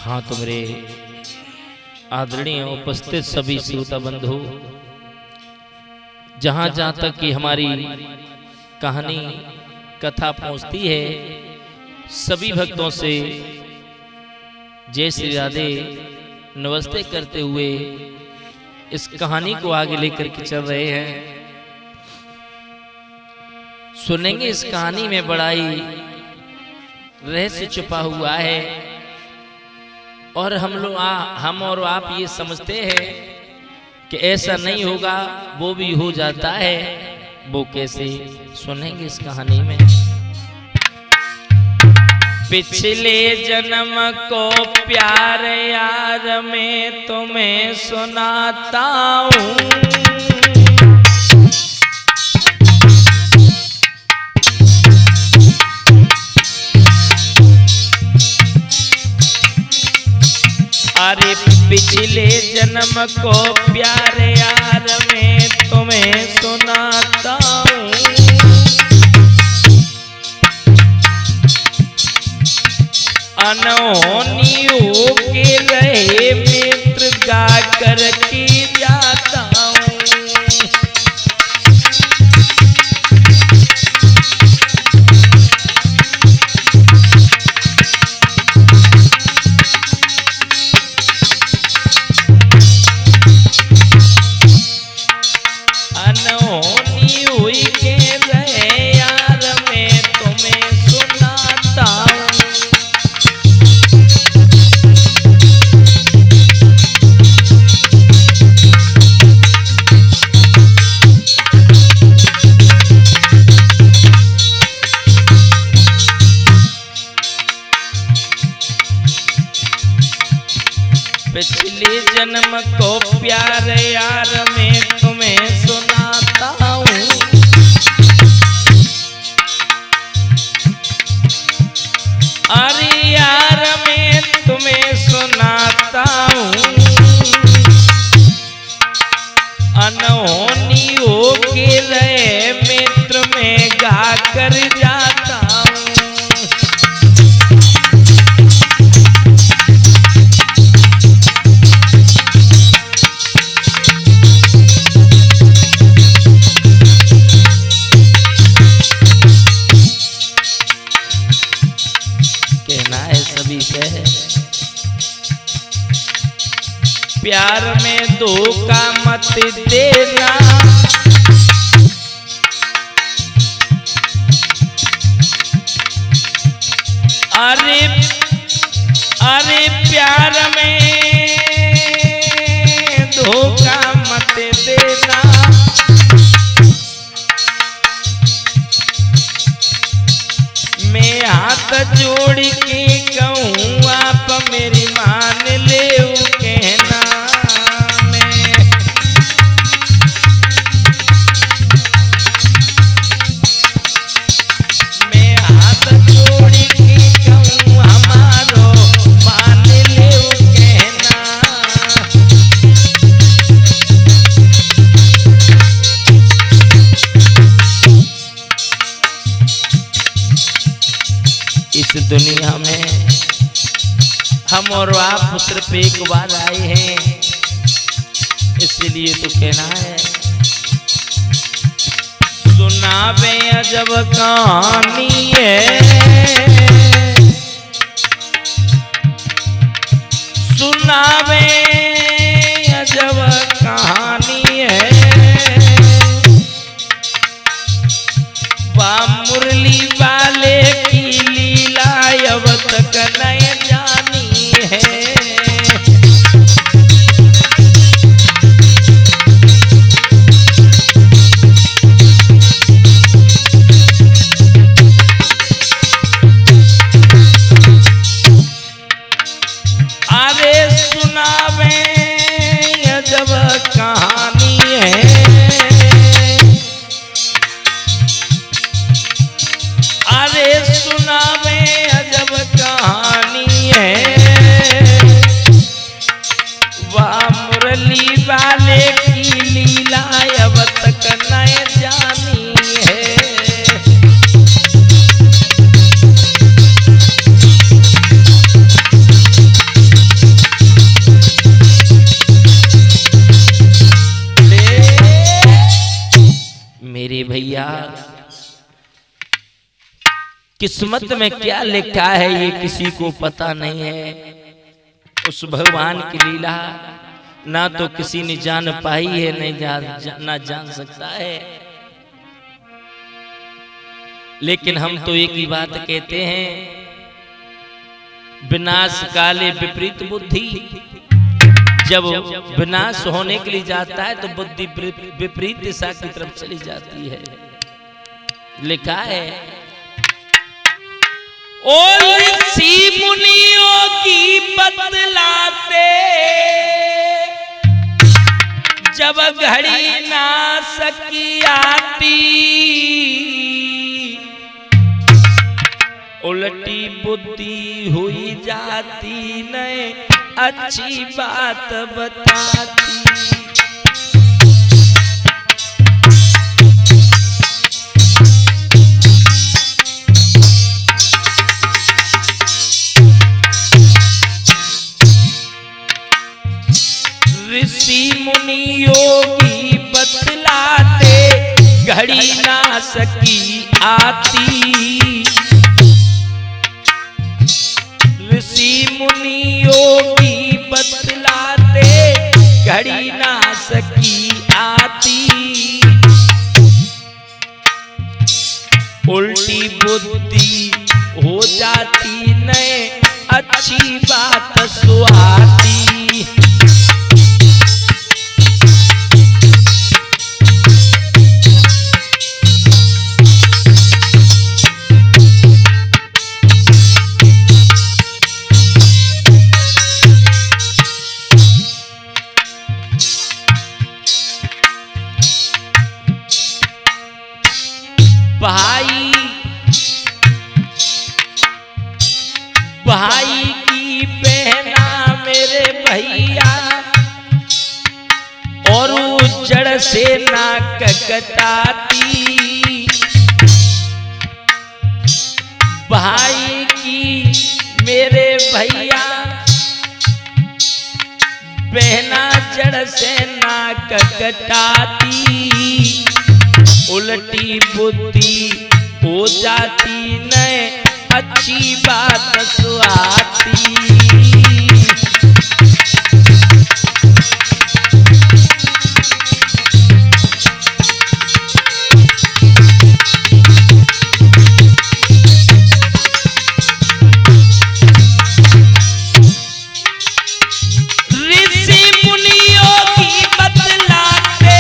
हाँ तो मेरे आदरणीय उपस्थित सभी श्रोता बंधु, जहां जहां तक कि हमारी कहानी कथा पहुंचती है, सभी भक्तों से जय श्री राधे नमस्ते करते हुए इस कहानी को आगे लेकर के चल रहे हैं। सुनेंगे इस कहानी में बड़ा ही रहस्य छुपा हुआ है और हम और आप ये समझते हैं कि ऐसा नहीं होगा, वो भी हो जाता है। वो कैसे, सुनेंगे इस कहानी में। पिछले जन्म को प्यार यार मैं तुम्हें सुनाता हूँ। अरे पिछले जन्म को प्यार यार मैं तुम्हें सुनाता हूँ। अनहोनी हो के रहे मित्र गा कर के जाता हूँ। अनहोनी हुई के रहे यार मैं तुम्हें सुनाता हूँ। पिछले जन्म को प्यार यार मैं तुम्हें सुनाता हूँ। अरे यार मैं तुम्हें सुनाता हूँ। अनहोनी हो के रहे मित्र में गा कर जाता हूँ। कहना है सभी से, प्यार में धोखा मत देना। अरे प्यार में धोखा मत देना। मैं हाथ जोड़ के कहूँ आप मेरी मान ले कहना। मैं हाथ जोड़ के कहूँ हमारो मान ले कहना। इस दुनिया में हम और आप सिर्फ एक बार आए हैं, इसलिए तो कहना है। सुनावे अजब कहानी है, सुनावे अजब कहानी है। बा मुरली वाले की लीला अब तक नहीं जानी है। अरे सुनावे अजब कहानी है। अरे सुनावे अजब कहानी है। वाह मुरली वाले की लीला अब तक नहीं जानी है। मेरे भैया किस्मत में क्या लिखा है ये किसी को पता नहीं है। उस भगवान की लीला ना तो किसी ने जान पाई है ना जान सकता है। लेकिन हम तो एक ही बात कहते हैं, विनाश काले विपरीत बुद्धि। जब विनाश होने के लिए जाता है तो बुद्धि विपरीत दिशा की तरफ चली जाती है। लिखा है ओ ऋषि मुनियों की बतलाते, जब घड़ी ना सकी आती, उल्टी बुद्धि हुई जाती न अच्छी बात बताती। ऋषि मुनि योगी बतलाते, घड़ी ना सकी आती। ऋषि मुनि योगी बतलाते, घड़ी ना सकी आती। उल्टी बुद्धि हो जाती न अच्छी बात सुहाती। भाई की बहना मेरे भैया, और उजड़ से नाक कटाती। भाई की मेरे भैया, बहना जड़ से नाक कटाती। उल्टी बुद्धि हो जाती न अच्छी बात सुहाती। ऋषि मुनियों की बतलाते,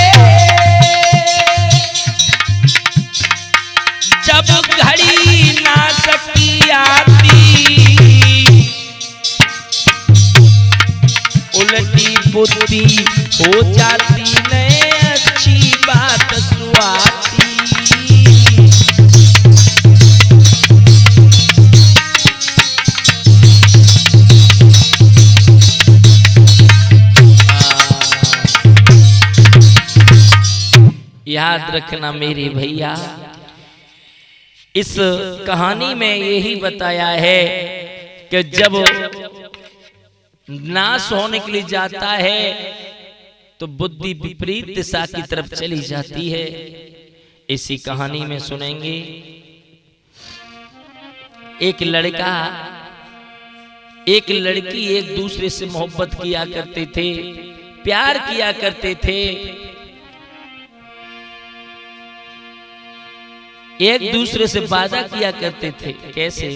जब घड़ी ना सकी आती। उल्टी बुद्धि हो जाती न अच्छी बात सुहाती। याद रखना मेरे भैया, इस कहानी में यही बताया है कि जब नाश होने के लिए जाता है तो बुद्धि विपरीत दिशा की तरफ चली जाती है। इसी कहानी में सुनेंगे, एक लड़का एक लड़की एक दूसरे से मोहब्बत किया करते थे, प्यार किया करते थे। एक दूसरे से वादा किया करते थे। कैसे?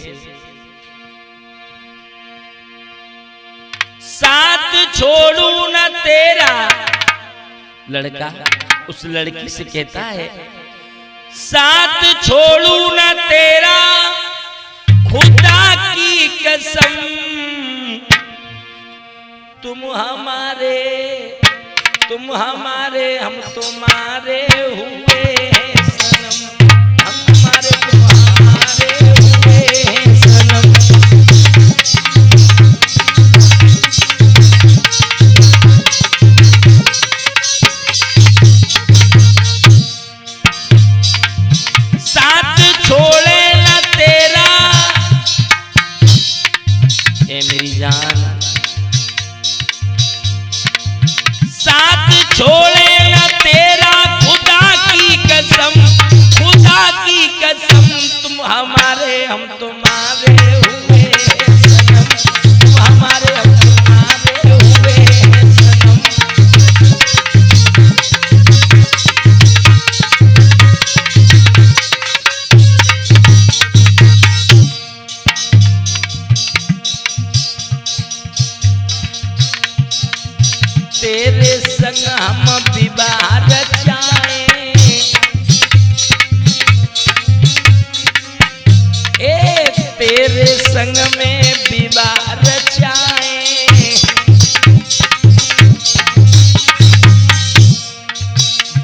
साथ छोड़ू न तेरा, लड़का उस लड़की से कहता है, साथ छोड़ू न तेरा खुदा की कसम, तुम हमारे हम तुम्हारे हुए हैं सनम, हमारे तुम्हारे हुए हैं सनम। साथ छोड़े न तेरा, ए मेरी जान, साथ छोड़े न तेरा खुदा की कसम, संग में विवाह रचाए,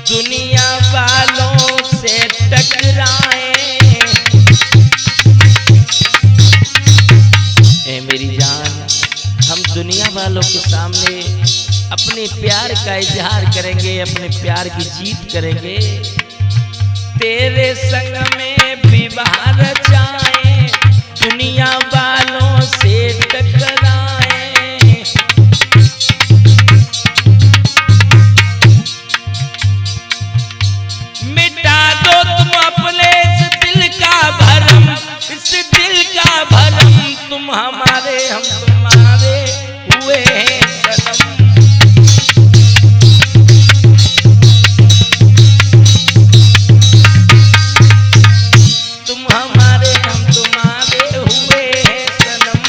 दुनिया वालों से टकराए। ए मेरी जान, हम दुनिया वालों के सामने अपने प्यार का इजहार करेंगे, अपने प्यार की जीत करेंगे। तेरे संग में विवाह रचाए, दुनिया वालों से टकराए। मिटा दो तुम अपने इस दिल का भरम, इस दिल का भरम। तुम हमारे हम तुम्हारे हुए हैं सनम। तुम हमारे हम तुम्हारे हुए हैं सनम।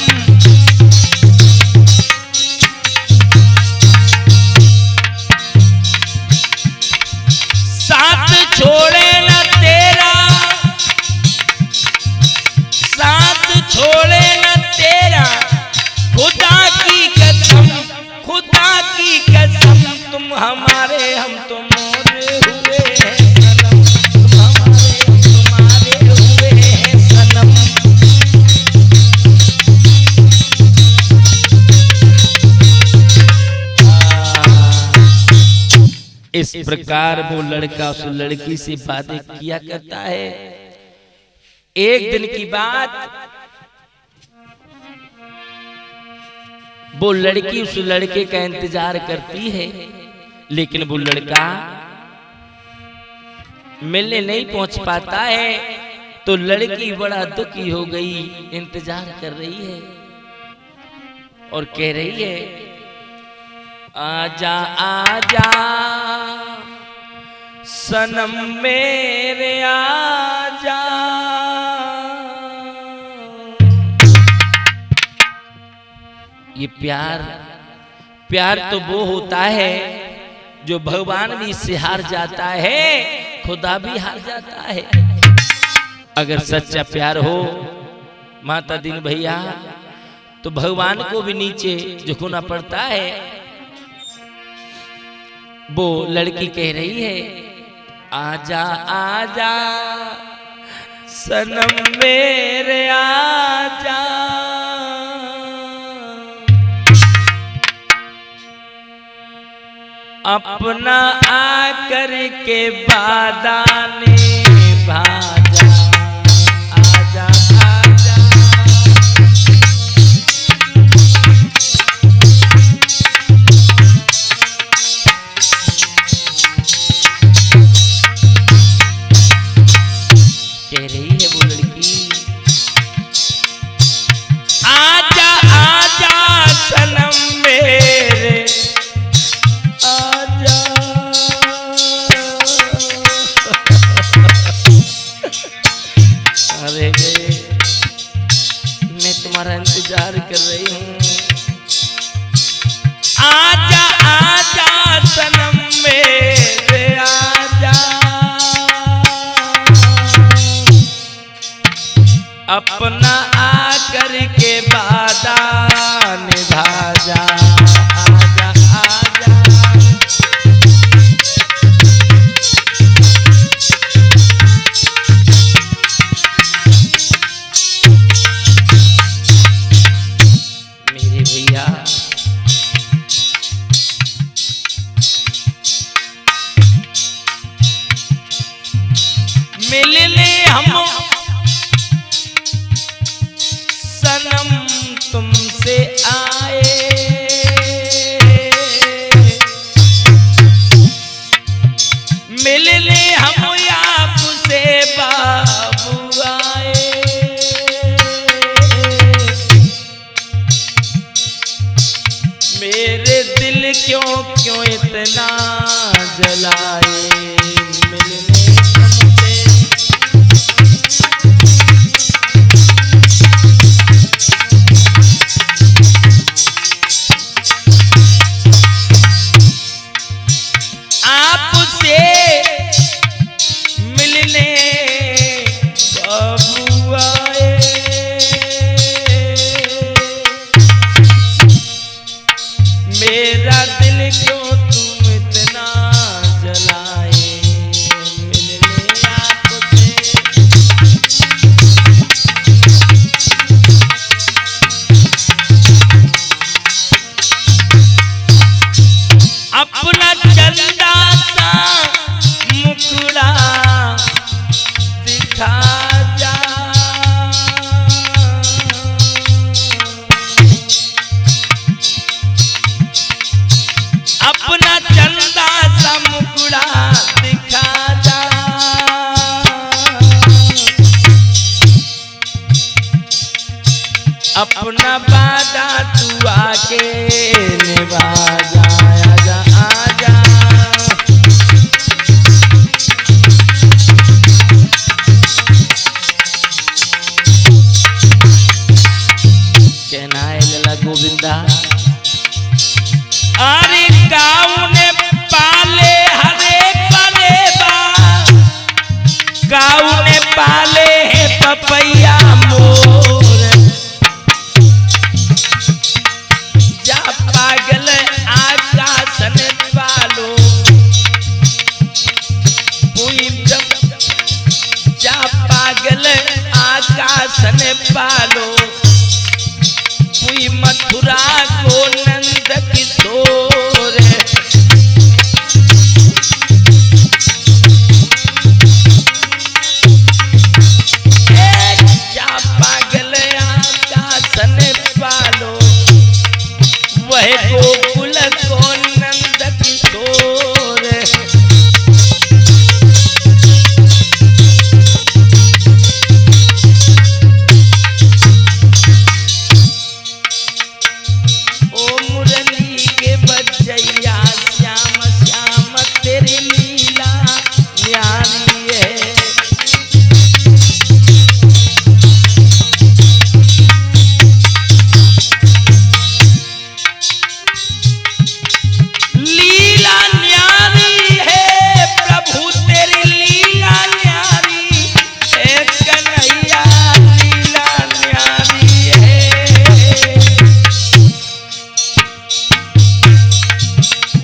साथ छोड़े न तेरा, साथ छोड़े न तेरा, खुदा की कसम, खुदा की कसम। तुम हमारे हम तुम्हारे हुए हैं सनम। तुम हमारे हम तुम्हारे हुए हैं सनम। इस प्रकार वो लड़का उस लड़की से बातें किया करता है। एक दिन की बात, वो लड़की उस लड़के का इंतजार करती है, लेकिन वो लड़का मिलने नहीं पहुंच पाता है। तो लड़की बड़ा दुखी हो गई, इंतजार कर रही है और कह रही है, आजा आजा सनम मेरे आजा। ये प्यार, प्यार तो वो होता है जो भगवान भी इससे हार जाता है, खुदा भी हार जाता है। अगर सच्चा प्यार हो माता दीन भैया, तो भगवान को भी नीचे झुकना पड़ता है। वो लड़की कह रही है, आजा आजा सनम मेरे आजा। अपना आकर के वादा निभा जा, आजा आजा। कह रही है वो लड़की, आजा आजा सनम मेरे आजा। अरे मैं तुम्हारा इंतजार कर रही हूँ। आजा आजा सनम मेरे आजा। अपना आकर के वादा निभा जा, आजा आजा। मेरे भैया, मिलने हम सनम तुमसे आए, मिलने हम आपसे बाबू आए। मेरे दिल क्यों क्यों इतना जलाए, मिलने तुमसे। आपसे मिलने बाबू आए। अपना वादा तू आके निभा जा, आजा आजा। कहना है लला गोविंदा, अरे गाँव ने पाले हरे पले बा, गाँव ने पाले है पपैया मोर, जा पागल आकाशन पालो, जा पागल आकाशन पालो, मथुरा को नंद किशोर, जा पागल आकाशन पालो, वह गोकुल को नंद किशोर। श्याम श्याम तेरी लीला न्यारी है, लीला न्यारी है प्रभु तेरी लीला न्यारी है, कन्हैया लीला न्यारी है।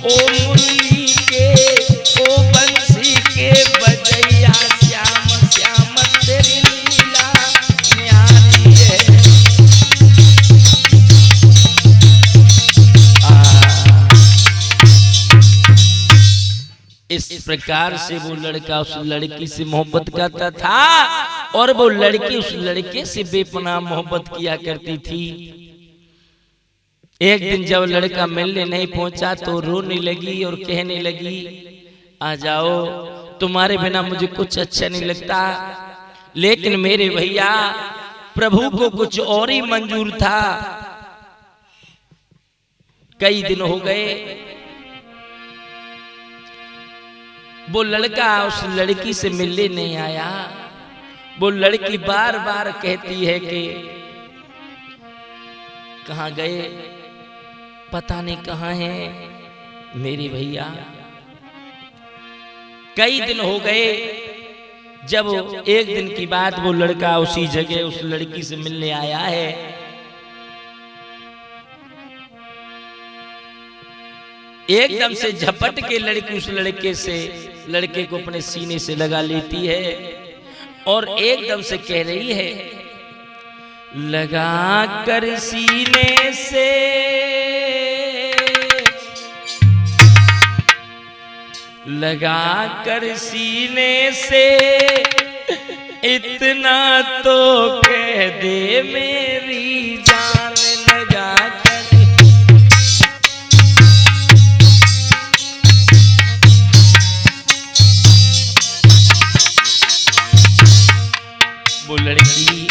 ओ मुरली के ओ बंसी के बजैया, श्याम श्याम तेरी लीला न्यारी है। इस प्रकार से वो लड़का उस लड़की से मोहब्बत करता था और वो लड़की उस लड़के से बेपनाह मोहब्बत किया करती थी। एक दिन जब लड़का मिलने नहीं पहुंचा तो रोने लगी और कहने लगी, आ जाओ, तुम्हारे बिना मुझे कुछ अच्छा नहीं लगता। लेकिन मेरे भैया प्रभु को कुछ और ही मंजूर था। कई दिन हो गए, वो लड़का उस लड़की से मिलने नहीं आया। वो लड़की बार बार कहती है कि कहाँ गए, पता नहीं कहाँ है मेरे भैया। कई दिन हो गए, जब एक दिन की बात वो लड़का उसी जगह उस लड़की से मिलने आया है। एकदम से झपट के लड़की उस लड़के को अपने सीने से लगा लेती है और एकदम से कह रही है, लगा कर सीने से लगा कर सीने से इतना तो कह दे मेरी जान, लगा कर। वो लड़की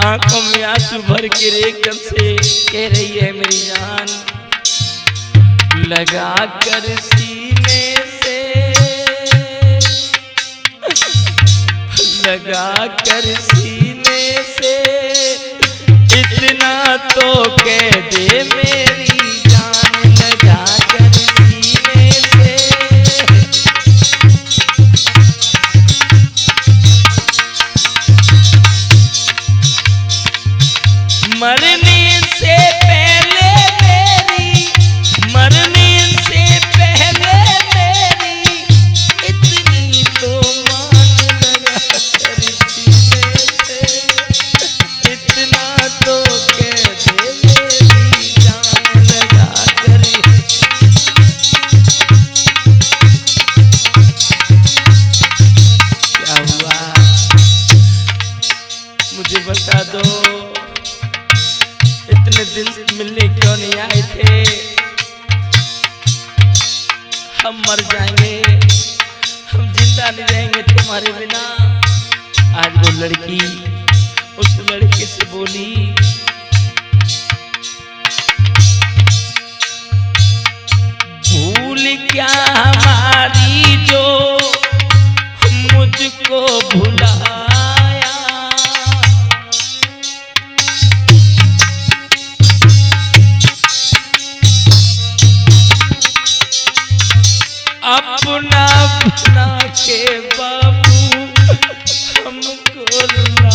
आंखों में आंसू भर के एकदम से कह रही है, मेरी जान लगा कर सीने से लगा कर सीने से इतना तो कह दे मेरी जान, लगा कर सीने से। मरने से पहले मेरी, मरने से पहले मेरी इतनी तो मान, लगा कर सीने से इतना तो कह दे मेरी जान, लगा कर। क्या हुआ मुझे बता दो, इतने दिन मिलने क्यों नहीं आए थे? हम मर जाएंगे, हम जिंदा नहीं रहेंगे तुम्हारे बिना। आज वो लड़की उस लड़के से बोली, भूल क्या हमारी जो मुझको भुलाया, अपना बना के बाबू हमको ला।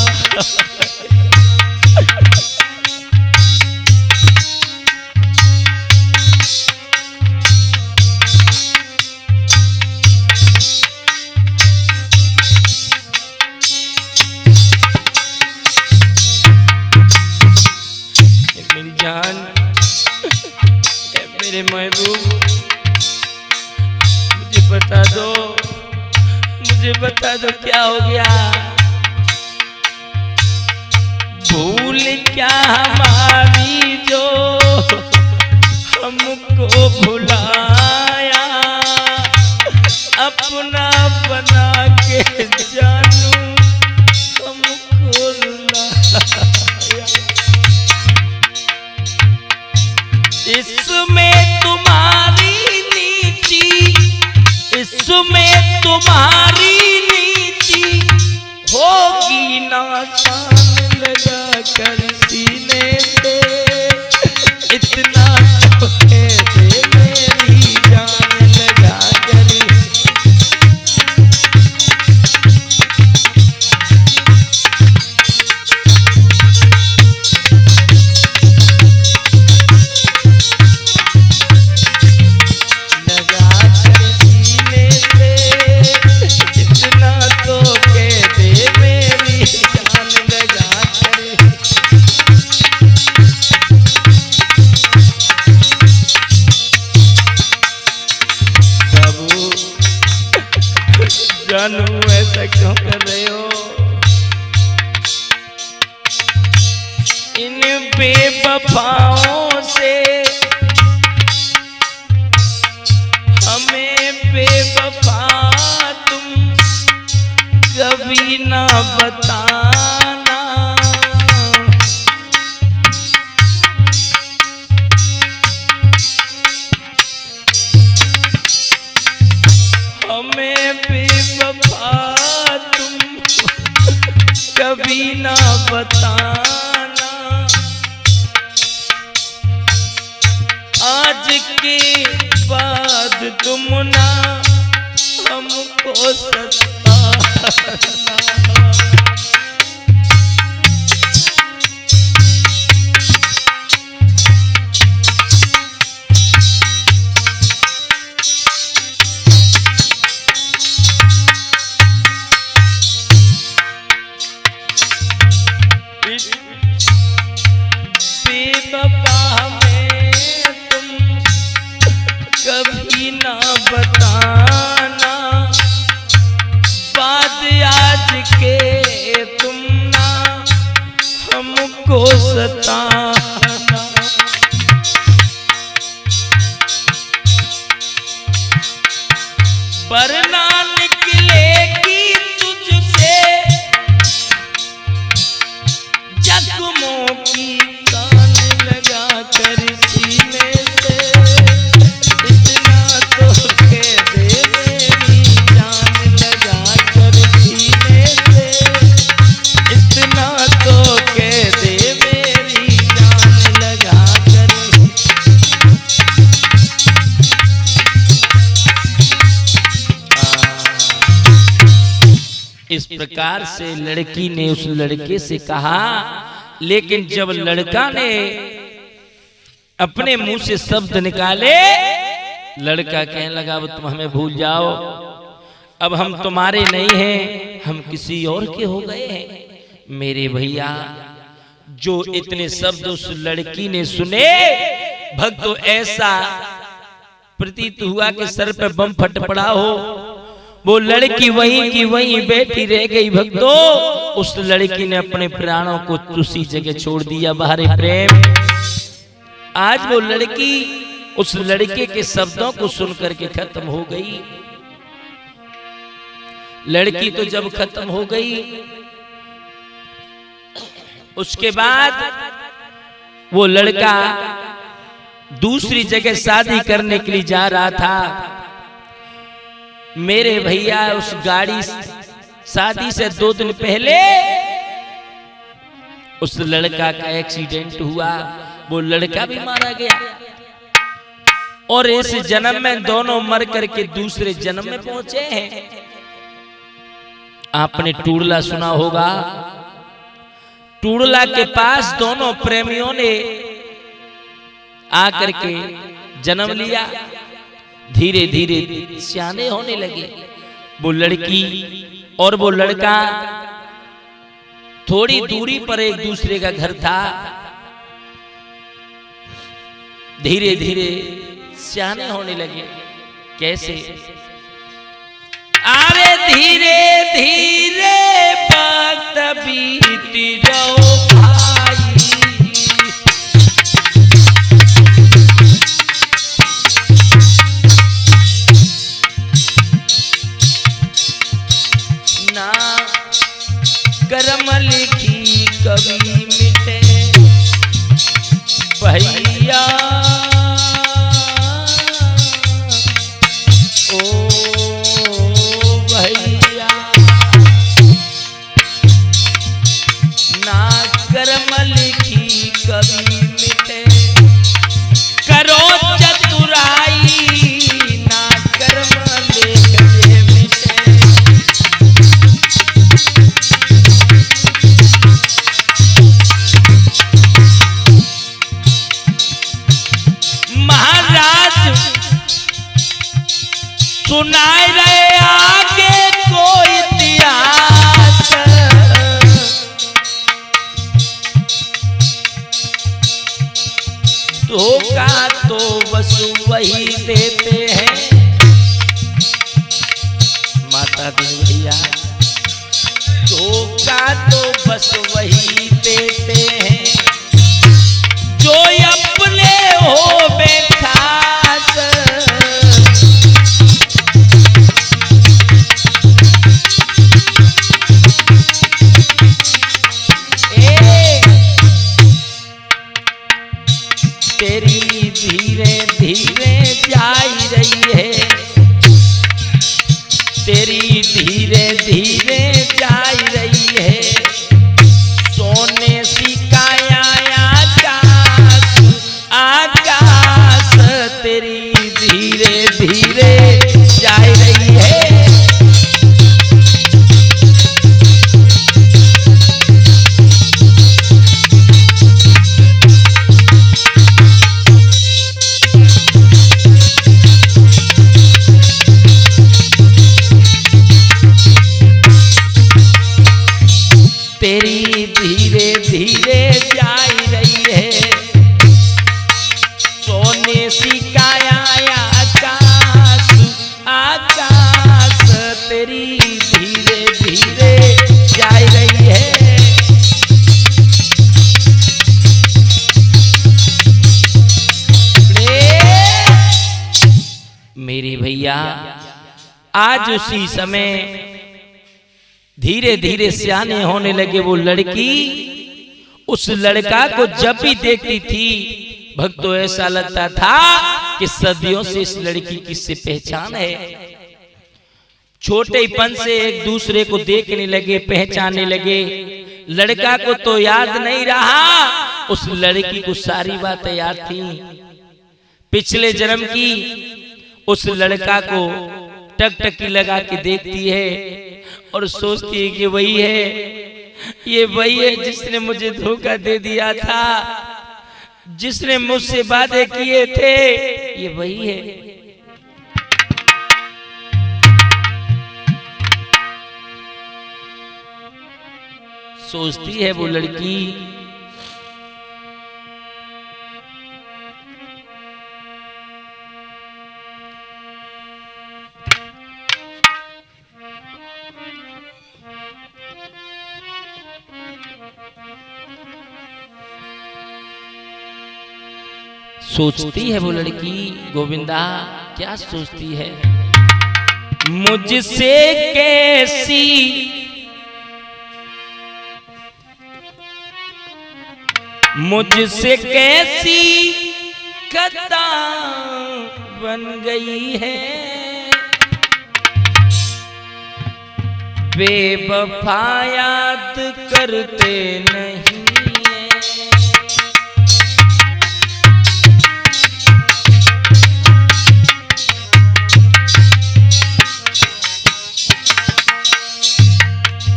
मेरी जान, मेरे महबूब, मुझे बता दो क्या हो गया। भूल क्या हमारी जो हमको भुलाया, अपना बना के जानू हमको लाया। इसमें तुम्हारी नीति, इसमें तुम्हारी नीति होगी ना, शान लगा कर सीने से इतना तो कह दे मेरी जान लगा कर। जानू ऐसा क्यों कर रहे हो? इन बेवफाओं से हमें बेवफा तुम कभी ना बताना। हमें बेवफा तुम कभी ना बताना। आज के बाद तुम ना हमको सताना। बेवफा में तुम कभी ना बताना, बाद आज के तुम ना हमको सताना। वरना निकलेगी तुझसे जख्मों की कान लगा कर सीने से इतना तो कह दे मेरी जान लगा कर सीने से इतना तो कह दे मेरी जान लगा कर। इस प्रकार से लड़की ने उस लड़के से कहा, लेकिन जब लड़का ने अपने मुंह से शब्द निकाले, लड़का कहने लगा अब तुम हमें भूल जाओ, अब हम तुम्हारे नहीं हैं, हम किसी और के हो गए हैं। मेरे भैया, जो इतने शब्द उस लड़की ने सुने, भक्तों ऐसा प्रतीत हुआ कि सर पे बम फट पड़ा हो। वो लड़की वहीं की वहीं बैठी रह गई। भक्तों, उस लड़की ने अपने प्राणों को उसी जगह छोड़ दिया। बाहरे प्रेम, आज वो लड़की उस लड़के के शब्दों को सुनकर के खत्म हो गई। लड़की तो जब खत्म हो गई, उसके बाद वो लड़का दूसरी जगह शादी करने के लिए जा रहा था। मेरे भैया उस गाड़ी शादी से 2 दिन पहले उस लड़का का एक्सीडेंट हुआ, वो लड़का भी मारा गया और इस जन्म में दोनों मर करके दूसरे जन्म में पहुंचे हैं। आपने टूडला सुना होगा, टूडला के पास दोनों प्रेमियों ने आकर के जन्म लिया, धीरे धीरे सियाने होने लगे। वो लड़की और वो लड़का थोड़ी दूरी पर एक दूसरे का घर था, धीरे धीरे सियाने होने लगे। कैसे? अरे धीरे धीरे वक्त बीत जाओ भाई, ना कर्म लिखी कभी मिटे भैया, ओ भैया, ना कर्म लिखी कभी मिटे, करो चतुराई ना कर्म लिखे मिटे। महाराज सुनाए रहे आगे को इतिहास, धोखा तो बस वही देते हैं। माता दी भैया, धोखा तो बस वही देते हैं जो अपने हो बेखास। तेरी धीरे धीरे जाई रही है, तेरी धीरे धीरे जाई रही है, सोने सी काया आकाश आकाश, तेरी धीरे धीरे जाई रही है। तेरी धीरे धीरे जाई रही है, सोने सी काया आकाश आकाश, तेरी धीरे धीरे जाई रही है। मेरे भैया, आज उसी समय धीरे धीरे सियाने होने लगे वो लड़की, उस लड़का को जब भी देखती थी भक्तों ऐसा लगता था कि सदियों से इस लड़की की से पहचान है। छोटेपन से एक दूसरे को देखने लगे, पहचानने लगे। लड़का को तो याद नहीं रहा, उस लड़की को सारी बातें याद थी पिछले जन्म की। उस लड़का को टकटकी लगा के देखती है और सोचती है कि वही है, ये वही है जिसने मुझे धोखा दे दिया था, जिसने मुझसे वादे किए थे, ये वही है। सोचती है वो लड़की। सोचती है वो लड़की, गोविंदा क्या सोचती है, मुझसे कैसी मुझसे कैसी खता बन गई है, बेवफा याद करते नहीं है।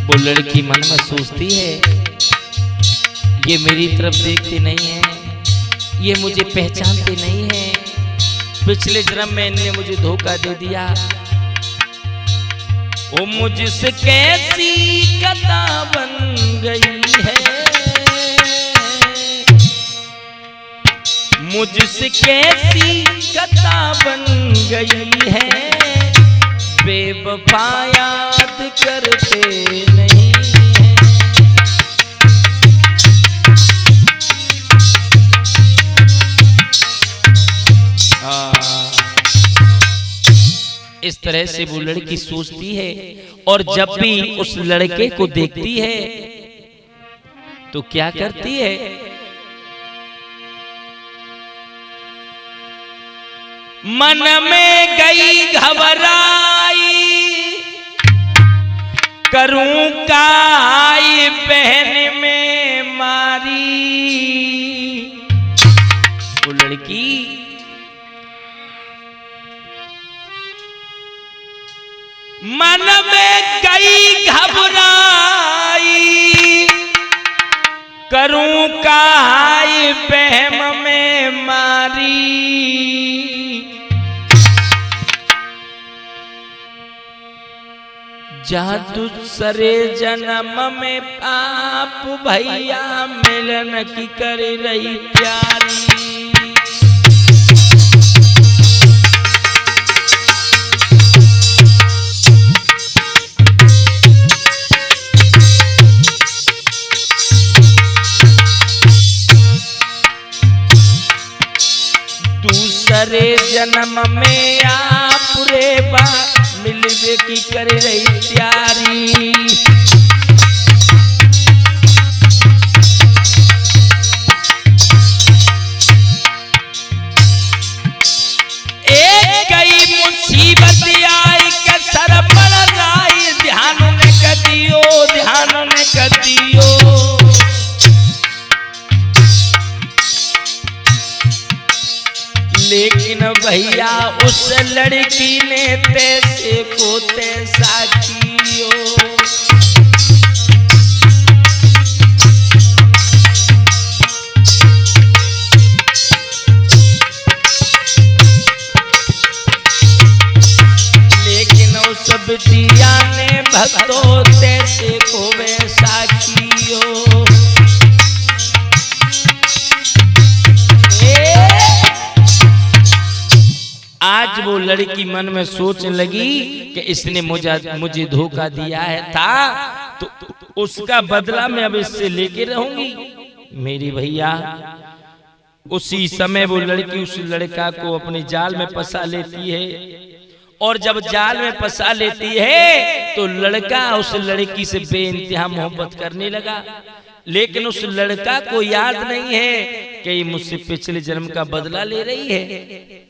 वो लड़की मन में सोचती है ये मेरी तरफ देखते नहीं है, ये मुझे पहचानते नहीं है, पिछले जन्म में इनने मुझे धोखा दे दिया। वो मुझसे कैसी खता बन गई है, मुझसे कैसी खता बन गई है, बेवफा याद करते नहीं है। इस तरह से वो लड़की सोचती है और जब भी उस लड़के को देखती है तो क्या करती है, मन में गई घबराई, करूं काय बहन में मारी। वो लड़की मन में गई घबराई, करूं काय बहम में मारी। जादू सरे जन्म में आप भैया मिलन की कर रही प्यारी। दूसरे जन्म में आप रे बा मिलवे की कर रही प्यारी। एक कई मुसीबत आई के सर पर आई, ध्यान ने कदियो, ध्यान ने कदियो। लेकिन भैया उस लड़की ने पैसे को तैसा कियो। लेकिन उस बिटिया ने भक्तों तैसे को वैसा कियो। आज वो लड़की मन में सोचने लगी कि इसने मुझे धोखा दिया है था तो उसका बदला मैं अब इससे लेके रहूंगी। मेरी भैया उसी समय वो लड़की उस लड़का को अपने जाल में फंसा लेती है और जब जाल में फंसा लेती है तो लड़का उस लड़की से बेइंतहा मोहब्बत करने लगा। लेकिन उस लड़का को याद नहीं है कि ये मुझसे पिछले जन्म का बदला ले रही है।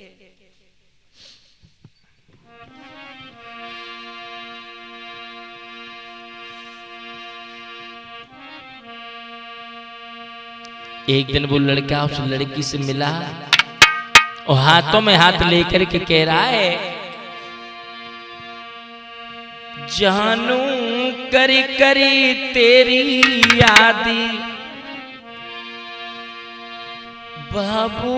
एक दिन वो लड़का उस लड़की से मिला और हाथों में हाथ लेकर के कह रहा है, जानू करी करी तेरी यादी, बाबू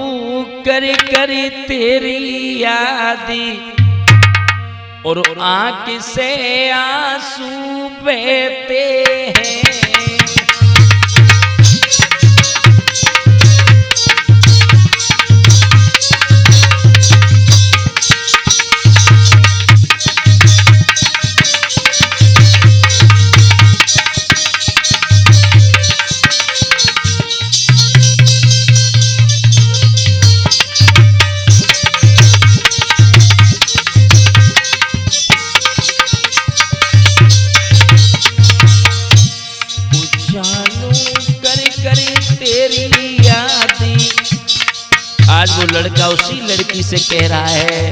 करी करी तेरी यादी, और आंख से आंसू बहते हैं। आज वो लड़का उसी लड़की से कह रहा है,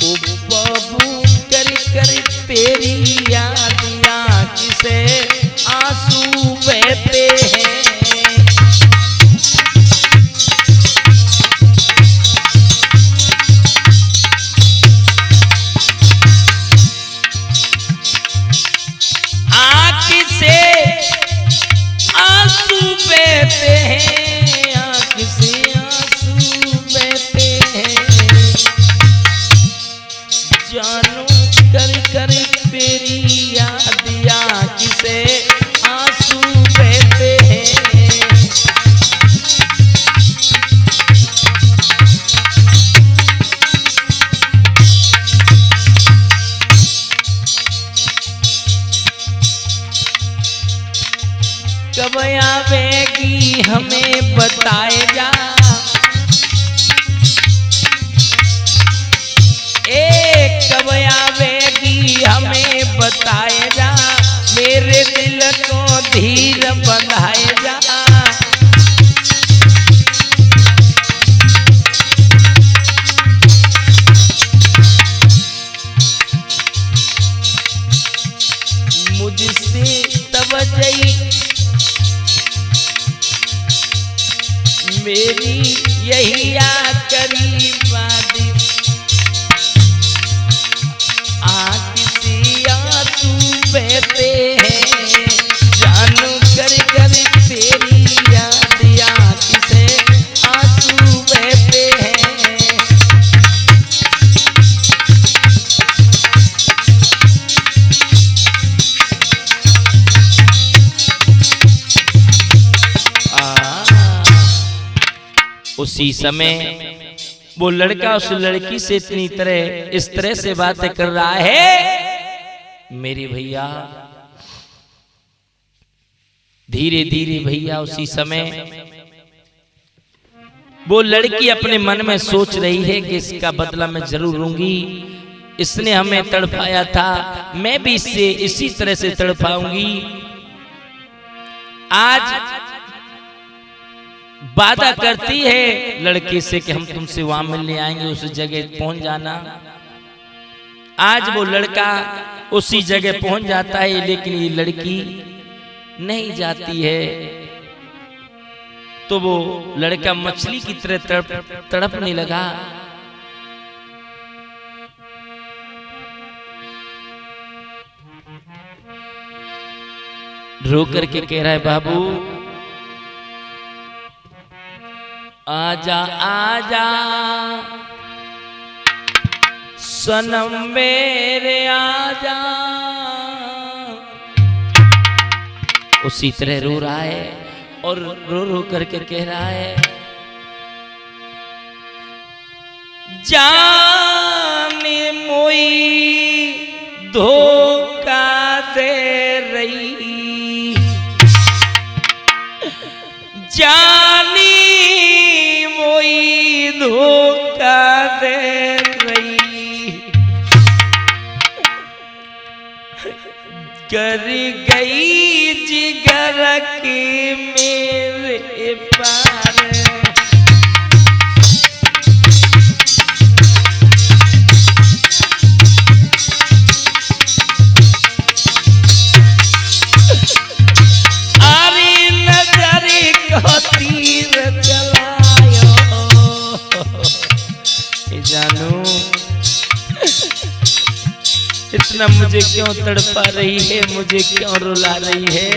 ओ बाबू कर कर तेरी याद आँख से आंसू बहते हैं। आँख से आंसू बहते हैं, आँख से आंसू बहते हैं। जानो कर कर तेरी याद आँख से आंसू बहते हैं। कब आवेगी हमें बताए जा, कब आवेगी हमें बताए जा, मेरे दिल को धीर बंधाए जा। मुझसे तवज्जो मेरी यही आखिरी बात, आँख से आंसू बहते हैं। जानू कर कर तेरी याद आँख से आंसू बहते हैं। उसी समय वो लड़का उस लड़की से इस तरह से बातें कर रहा है, मेरे भैया धीरे धीरे भैया उसी समय वो लड़की अपने मन में सोच रही है कि इसका बदला मैं जरूर लूंगी, इसने हमें तड़पाया था, मैं भी इससे इसी तरह से तड़पाऊंगी। आज वादा करती है लड़के से कि हम तुमसे वहां मिलने आएंगे, उस जगह पहुंच जाना। आज वो लड़का उसी जगह पहुंच जाता है, लेकिन ये लड़की नहीं जाती है। तो वो लड़का मछली की तरह तड़पने लगा। रो करके कह रहा है, बाबू आजा आजा सनम मेरे आजा। उसी तरह रो रहा है और रो रो करके कह रहा है, जाने मोई धोखा दे रही, जानी मोई धोखा दे रही, कर गई जिगर की मेरे पार। आरी नजरी को तीर चलायो, जानू इतना मुझे क्यों तड़पा रही है, मुझे क्यों रुला रही है।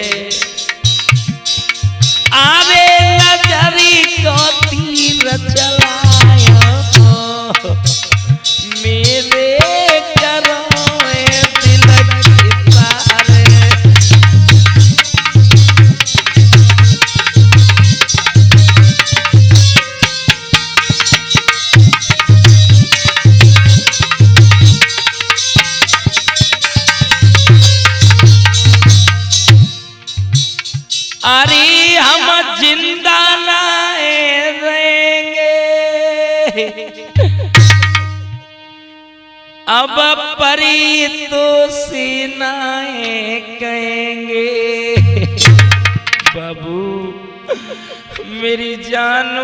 आरे नजरी को तीर चलाया मेरे करोए दिल की पार। अरे हम जिंदा लाए रहेंगे, अब परी तो सीनाए कहेंगे। बाबू मेरी जानू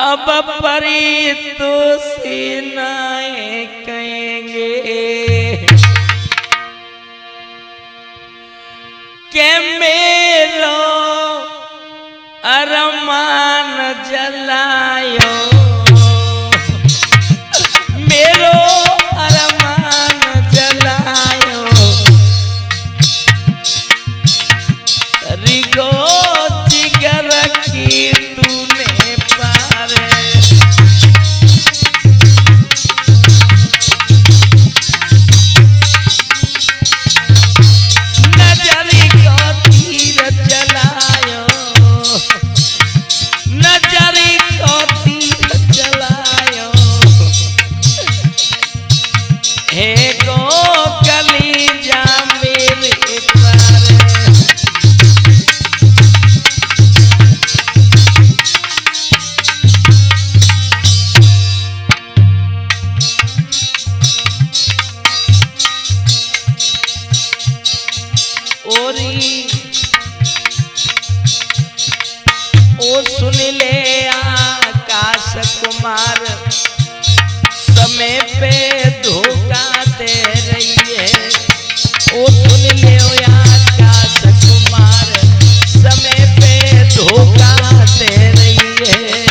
अब परी तो सीनाए कहेंगे के मेरो अरमान जलायो मेरो अरमान जलायो रिगो जिगर की तूने पारे नजरी को तीर जलायो नजरी को तीर जलायो हे गो कलीजा मेरे पारे ओ सुन ले आकाश कुमार समय पे धोखा दे रही है ओ सुन ले आकाश कुमार समय पे धोखा दे रही है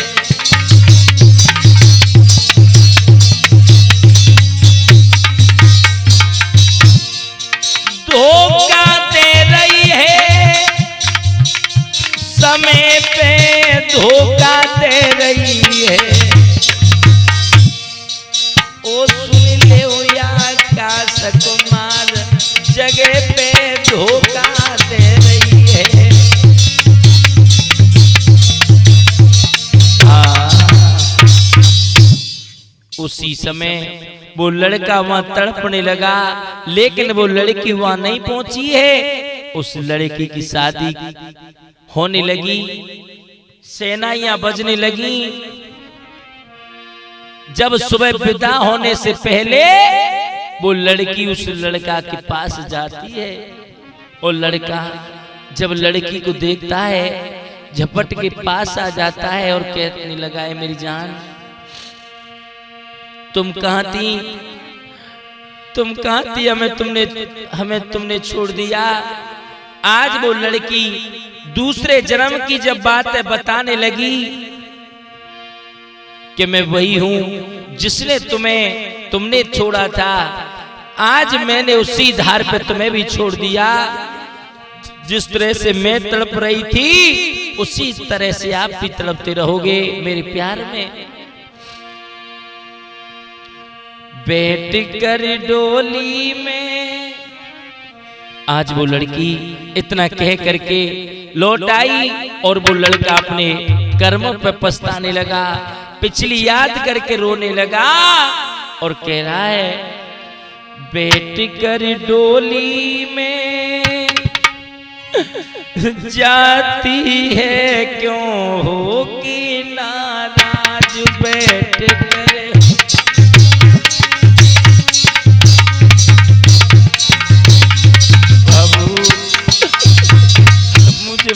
धोखा दे रही है समय पे धोखा दे रही है ओ सुन ले आकाश कुमार जगह पे धोखा दे रही है उसी समय वो लड़का वहां तड़पने लगा लेकिन वो लड़की वहां नहीं पहुंची है उस लड़की की शादी होने लगी सेनाइयां बजने लगी जब सुबह विदा होने से पहले वो लड़की उस लड़का के पास जाती है और लड़का जब लड़की को देखता है झपट के पास आ जाता है और कहने लगा है मेरी जान तुम कहाँ थी हमें तुमने छोड़ दिया आज वो लड़की दूसरे जन्म की जब बातें बताने लगी कि मैं वही हूं जिसने तुमने छोड़ा था आज मैंने उसी धार पे तुम्हें भी छोड़ दिया जिस तरह से मैं तड़प रही थी उसी तरह से आप भी तड़पते रहोगे मेरे प्यार में बैठ कर डोली में आज वो लड़की इतना कह करके लौट आई और वो लड़का अपने कर्मों पर पछताने लगा पिछली याद करके रोने लगा और कह रहा है बैठ कर डोली में जाती है क्यों हो कि नाराज बैठ कर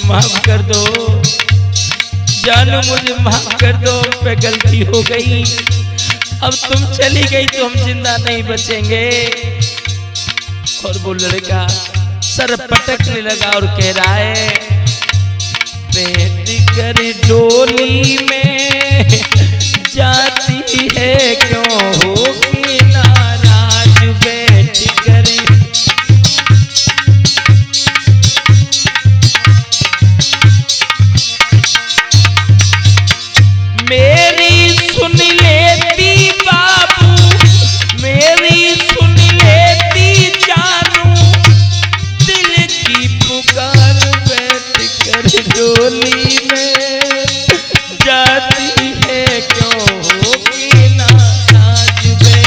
माफ कर दो जानू मुझे माफ कर दो पे गलती हो गई अब तुम चली गई तो हम जिंदा नहीं बचेंगे और वो लड़का सर पटकने लगा और कह रहा है बैठ कर डोली में जाती है क्यों हो कि नाराज बैठ कर मेरी सुन लेती बाबू मेरी सुन लेती जानू दिल की पुकार बैठ कर डोली में जाती है क्यों हो कि नाराज बैठ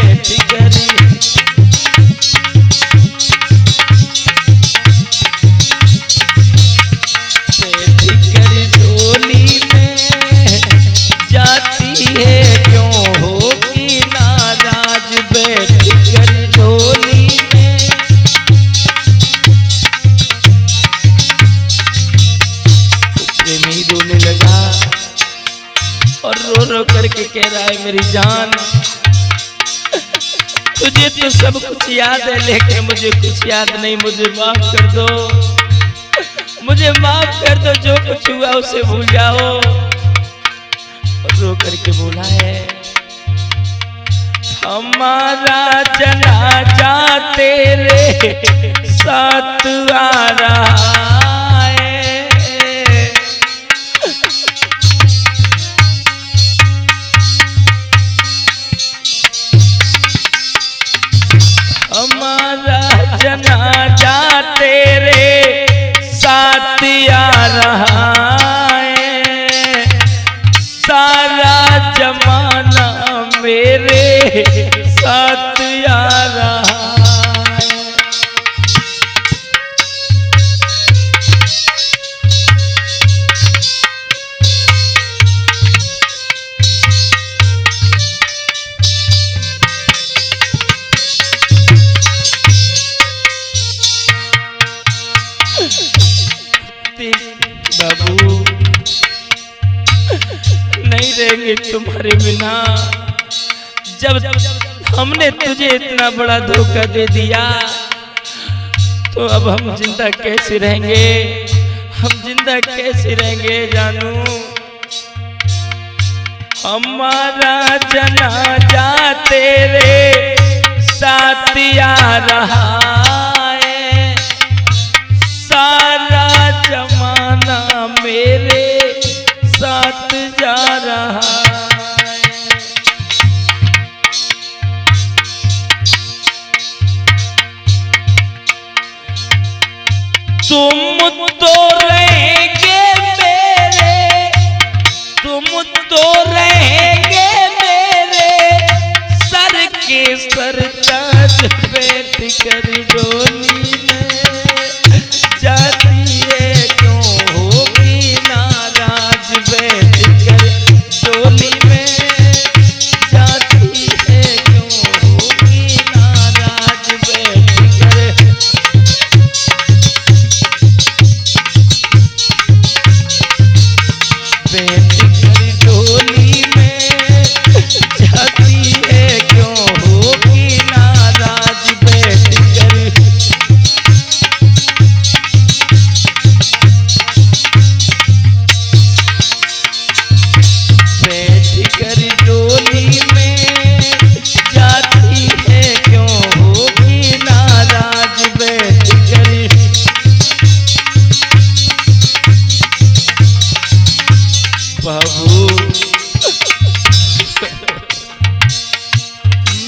करके कह रहा है मेरी जान तुझे तो सब कुछ याद है लेकिन मुझे कुछ याद नहीं, मुझे माफ कर दो, मुझे माफ कर दो, जो कुछ हुआ उसे भूल जाओ। और रो करके बोला है हमारा जनाजा तेरे साथ आ रहा है, हमारा जनाजा तेरे साथ आ रहा है, सारा जमाना मेरे साथ आ रहा है। बाबू नहीं रहेंगे तुम्हारे बिना, जब हमने तुझे इतना बड़ा धोखा दे दिया तो अब हम जिंदा कैसे रहेंगे, हम जिंदा कैसे रहेंगे जानू। हमारा जनाजा तेरे साथ आ रहा है, सारा जमाना मेरे साथ जा रहा है। तुम तो रहेंगे मेरे, तुम तो रहेंगे मेरे सर के सर ताज, बैठ कर डोली में जाती है क्यों होगी नाराज, बैठ कर डोली में जाती है क्यों होगी नाराज, बैठ कर डोली में जाती है क्यों होगी नाराज, बैठ कर डोली में जाती है क्यों होगी नाराज, बैठ कर बाबू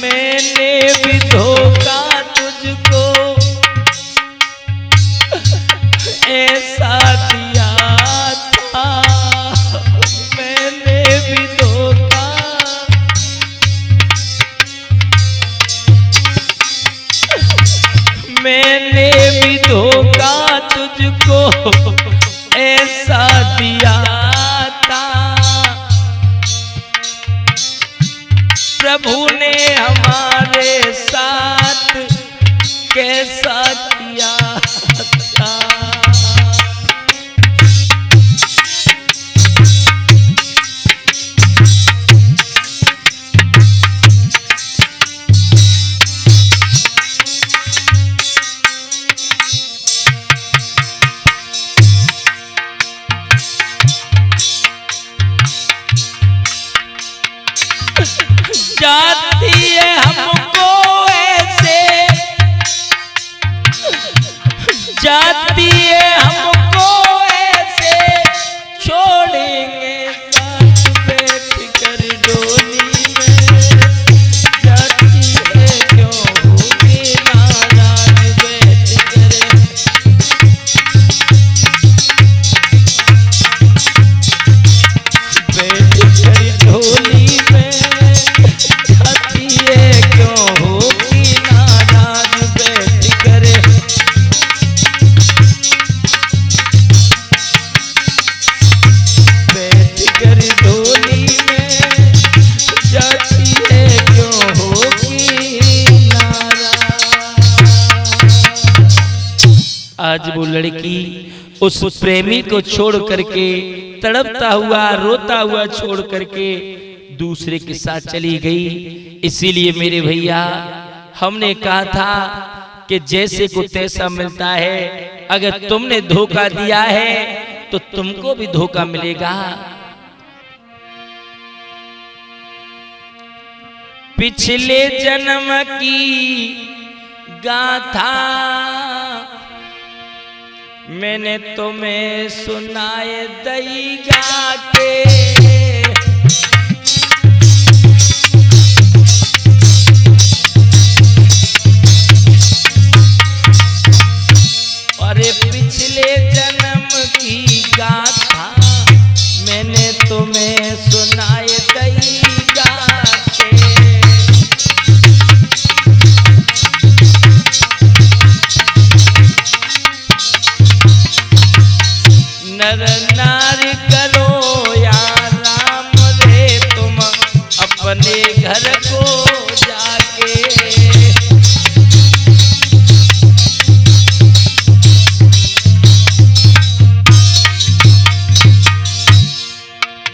मैंने भी धोखा तुझको ऐसा दिया था, मैंने भी धोखा, मैंने भी धोखा तुझको ऐसा दिया था, प्रभु ने हमारे साथ कैसा किया था। जाती है हमको ऐसे, जाती है हमको ऐसे, छोड़ेंगे साथ बैठ कर डोली में, जाती है क्यों होगी नाराज, बैठ कर डोली में जाती है क्यों होगी नाराज, बैठ कर डोली में जाती है क्यों होगी नाराज। आज वो लड़की उस प्रेमी को छोड़ करके तड़पता हुआ रोता हुआ छोड़ करके दूसरे के साथ चली गई। इसीलिए मेरे भैया हमने कहा था कि जैसे को तैसा मिलता है, अगर तुमने धोखा दिया है तो तुमको भी धोखा मिलेगा। पिछले जन्म की गाथा मैंने तुम्हें सुनाए दईगा के, अरे पिछले जन्म की गाथा मैंने तुम्हें सुनाए दईगा के। नर नारी करो या राम रे तुम अपने घर को जाके,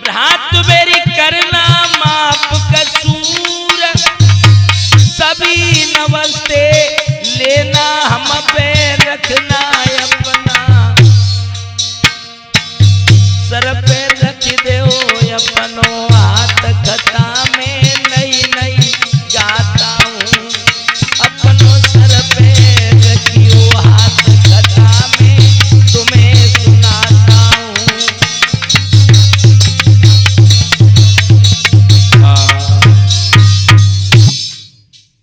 हाथ मेरी करना माफ कसूर, सभी नमस्ते लेना हम पे रखना।